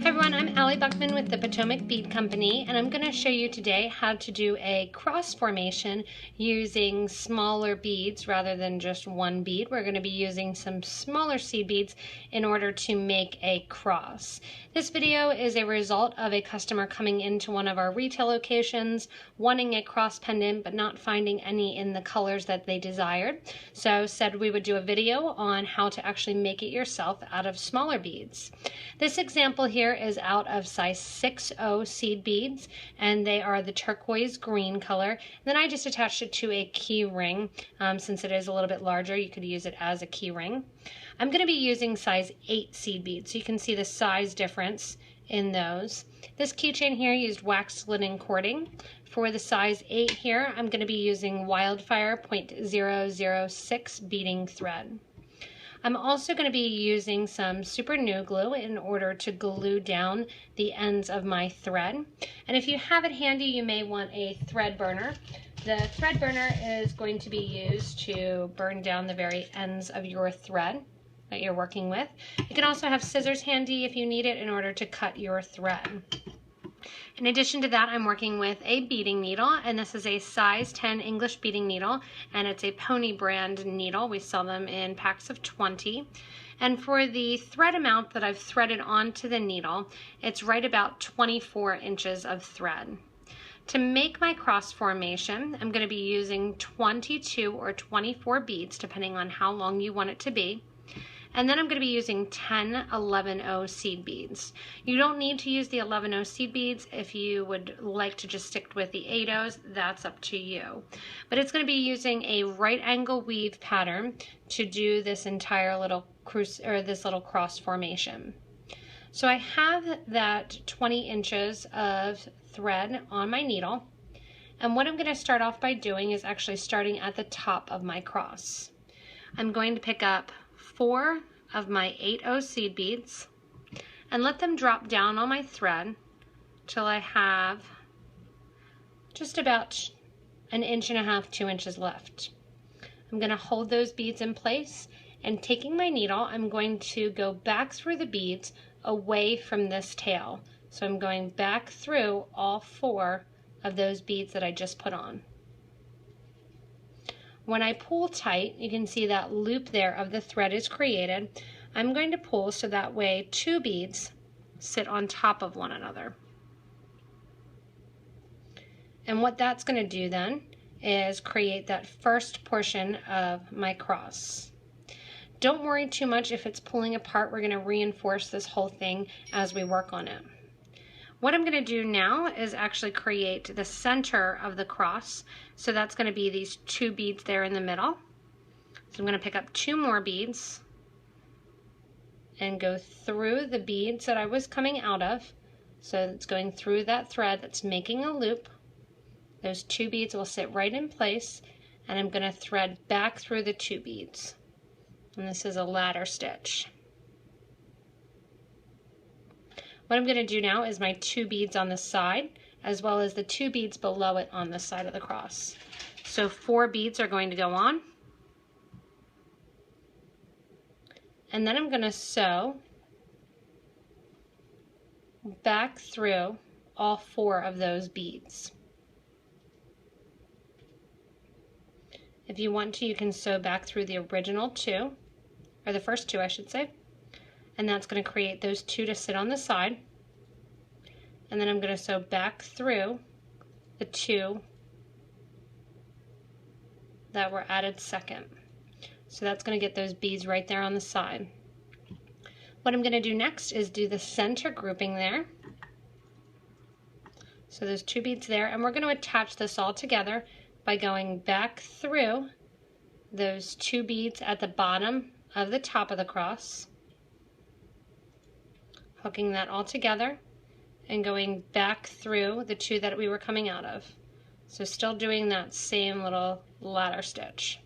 Hi everyone, I'm Allie Buckman with the Potomac Bead Company, and I'm going to show you today how to do a cross formation using smaller beads rather than just one bead. We're going to be using some smaller seed beads in order to make a cross. This video is a result of a customer coming into one of our retail locations wanting a cross pendant but not finding any in the colors that they desired. So said we would do a video on how to actually make it yourself out of smaller beads. This example here is out of size 6.0 seed beads, and they are the turquoise green color. And then I just attached it to a key ring. Since it is a little bit larger, you could use it as a key ring. I'm going to be using size 8 seed beads, so you can see the size difference in those. This keychain here used waxed linen cording. For the size 8 here, I'm going to be using Wildfire 0.006 beading thread. I'm also going to be using some super glue glue in order to glue down the ends of my thread. And if you have it handy, you may want a thread burner. The thread burner is going to be used to burn down the very ends of your thread that you're working with. You can also have scissors handy if you need it in order to cut your thread. In addition to that, I'm working with a beading needle, and this is a size 10 English beading needle, and it's a Pony brand needle. We sell them in packs of 20. And for the thread amount that I've threaded onto the needle, it's right about 24 inches of thread. To make my cross formation, I'm going to be using 22 or 24 beads, depending on how long you want it to be. And then I'm going to be using 10 11.0 seed beads. You don't need to use the 11.0 seed beads. If you would like to just stick with the 8.0s, that's up to you. But it's going to be using a right angle weave pattern to do this entire little cross formation. So I have that 20 inches of thread on my needle, and what I'm going to start off by doing is actually starting at the top of my cross. I'm going to pick up 4 of my 8.0 seed beads and let them drop down on my thread till I have just about 1.5 inches, 2 inches left. I'm going to hold those beads in place, and taking my needle, I'm going to go back through the beads away from this tail. So I'm going back through all 4 of those beads that I just put on. When I pull tight, you can see that loop there of the thread is created. I'm going to pull so that way 2 beads sit on top of one another. And what that's going to do then is create that first portion of my cross. Don't worry too much if it's pulling apart. We're going to reinforce this whole thing as we work on it. What I'm going to do now is actually create the center of the cross. So that's going to be these 2 beads there in the middle. So I'm going to pick up 2 more beads and go through the beads that I was coming out of. So it's going through that thread that's making a loop. Those 2 beads will sit right in place, and I'm going to thread back through the 2 beads. And this is a ladder stitch. What I'm going to do now is my 2 beads on the side, as well as the 2 beads below it on the side of the cross. So 4 beads are going to go on. And then I'm going to sew back through all 4 of those beads. If you want to, you can sew back through the original 2, or the first 2 I should say. And that's going to create those 2 to sit on the side. And then I'm going to sew back through the 2 that were added second. So that's going to get those beads right there on the side. What I'm going to do next is do the center grouping there. So there's 2 beads there, and we're going to attach this all together by going back through those 2 beads at the bottom of the top of the cross, hooking that all together, and going back through the 2 that we were coming out of. So still doing that same little ladder stitch.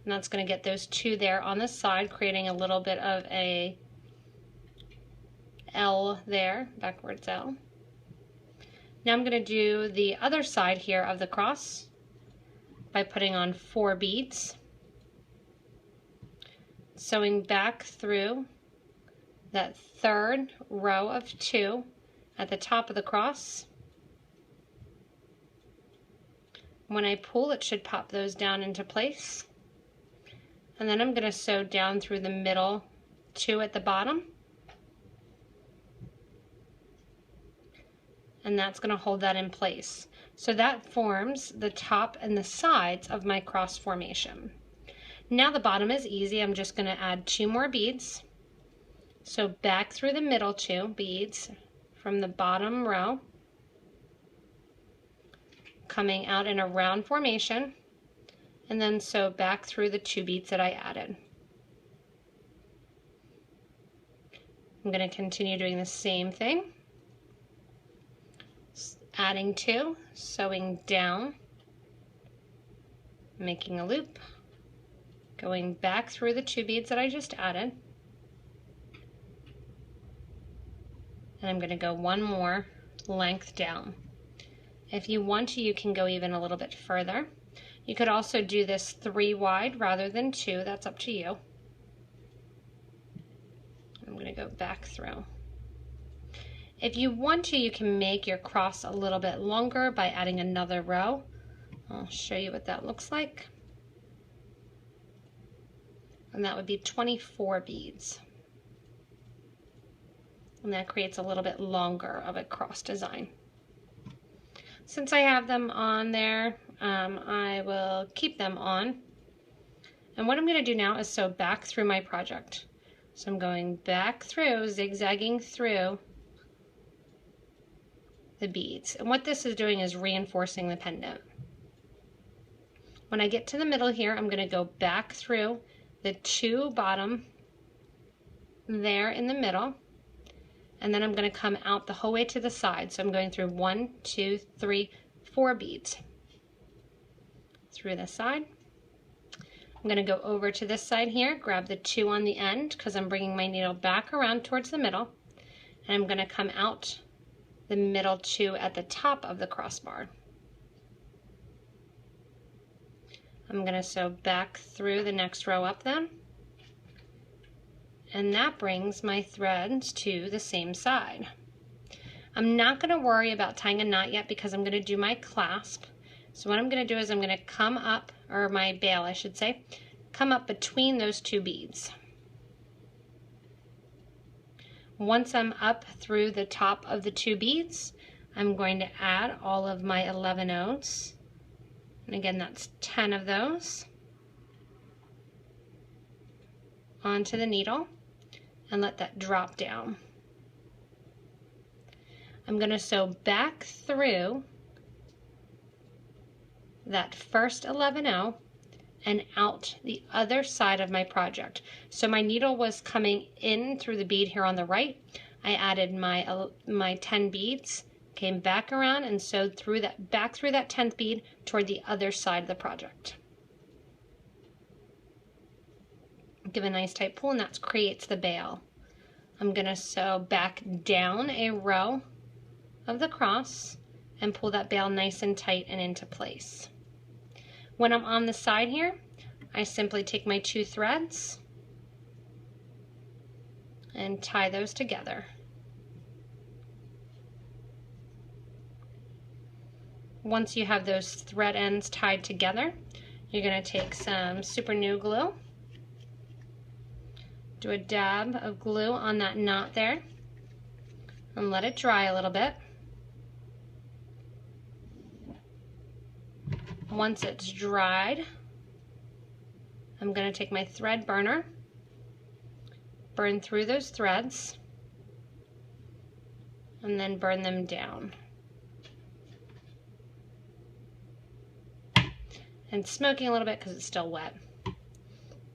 And that's going to get those 2 there on the side, creating a little bit of a L there, backwards L. Now I'm going to do the other side here of the cross by putting on 4 beads, sewing back through that third row of 2 at the top of the cross. When I pull, it should pop those down into place. And then I'm going to sew down through the middle 2 at the bottom. And that's going to hold that in place. So that forms the top and the sides of my cross formation. Now the bottom is easy. I'm just going to add 2 more beads. So back through the middle 2 beads from the bottom row, coming out in a round formation, and then sew back through the 2 beads that I added. I'm going to continue doing the same thing. Adding 2, sewing down, making a loop, going back through the 2 beads that I just added, and I'm going to go 1 more length down. If you want to, you can go even a little bit further. You could also do this 3 wide rather than 2, that's up to you. I'm going to go back through. If you want to, you can make your cross a little bit longer by adding another row. I'll show you what that looks like. And that would be 24 beads. And that creates a little bit longer of a cross design. Since I have them on there, I will keep them on. And what I'm going to do now is sew back through my project. So I'm going back through, zigzagging through the beads. And what this is doing is reinforcing the pendant. When I get to the middle here, I'm going to go back through the 2 bottom there in the middle, and then I'm going to come out the whole way to the side. So I'm going through 1, 2, 3, 4 beads through the side. I'm going to go over to this side here, grab the 2 on the end because I'm bringing my needle back around towards the middle, and I'm going to come out the middle 2 at the top of the crossbar. I'm going to sew back through the next row up then, and that brings my threads to the same side. I'm not going to worry about tying a knot yet because I'm going to do my clasp. So what I'm going to do is I'm going to come up, or my bail I should say, come up between those 2 beads. Once I'm up through the top of the 2 beads, I'm going to add all of my 11 o's. And again, that's 10 of those onto the needle and let that drop down. I'm going to sew back through that first 11O and out the other side of my project. So my needle was coming in through the bead here on the right. I added my 10 beads, came back around and sewed through that, back through that 10th bead toward the other side of the project. Give a nice tight pull, and that creates the bail. I'm going to sew back down a row of the cross and pull that bail nice and tight and into place. When I'm on the side here, I simply take my 2 threads and tie those together. Once you have those thread ends tied together, you're going to take some super glue glue, do a dab of glue on that knot there, and let it dry a little bit. Once it's dried, I'm going to take my thread burner, burn through those threads, and then burn them down. And smoking a little bit because it's still wet. And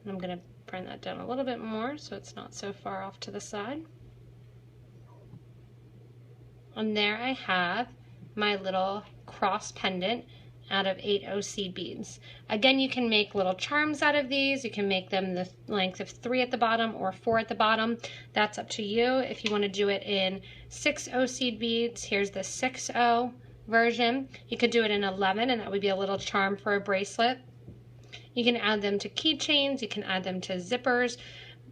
I'm going to burn that down a little bit more so it's not so far off to the side. And there I have my little cross pendant out of 8 OC beads. Again, you can make little charms out of these. You can make them the length of 3 at the bottom or 4 at the bottom. That's up to you. If you want to do it in 6 OC beads, here's the 6O version. You could do it in 11, and that would be a little charm for a bracelet. You can add them to keychains. You can add them to zippers.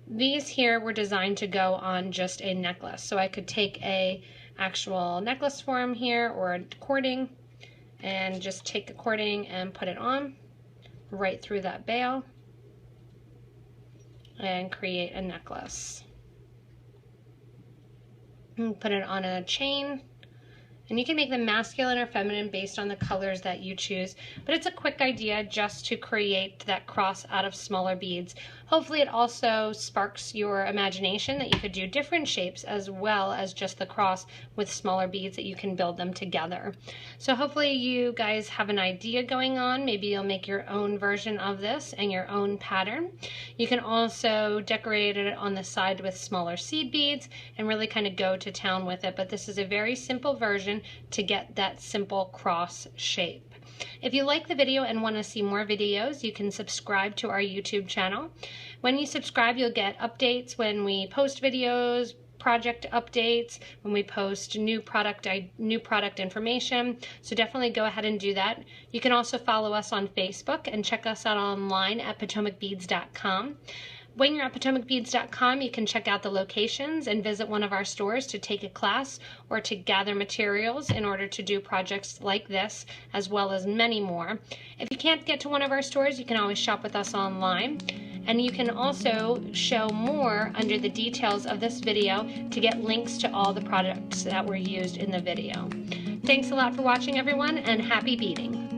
These here were designed to go on just a necklace. So I could take a actual necklace form here or a cording and just take the cording and put it on right through that bail and create a necklace. And put it on a chain. And you can make them masculine or feminine based on the colors that you choose. But it's a quick idea just to create that cross out of smaller beads. Hopefully it also sparks your imagination that you could do different shapes as well as just the cross with smaller beads, that you can build them together. So hopefully you guys have an idea going on. Maybe you'll make your own version of this and your own pattern. You can also decorate it on the side with smaller seed beads and really kind of go to town with it. But this is a very simple version to get that simple cross shape. If you like the video and want to see more videos, you can subscribe to our YouTube channel. When you subscribe, you'll get updates when we post videos, project updates, when we post new product information. So definitely go ahead and do that. You can also follow us on Facebook and check us out online at PotomacBeads.com. When you're at PotomacBeads.com, you can check out the locations and visit one of our stores to take a class or to gather materials in order to do projects like this, as well as many more. If you can't get to one of our stores, you can always shop with us online. And you can also show more under the details of this video to get links to all the products that were used in the video. Thanks a lot for watching, everyone, and happy beading!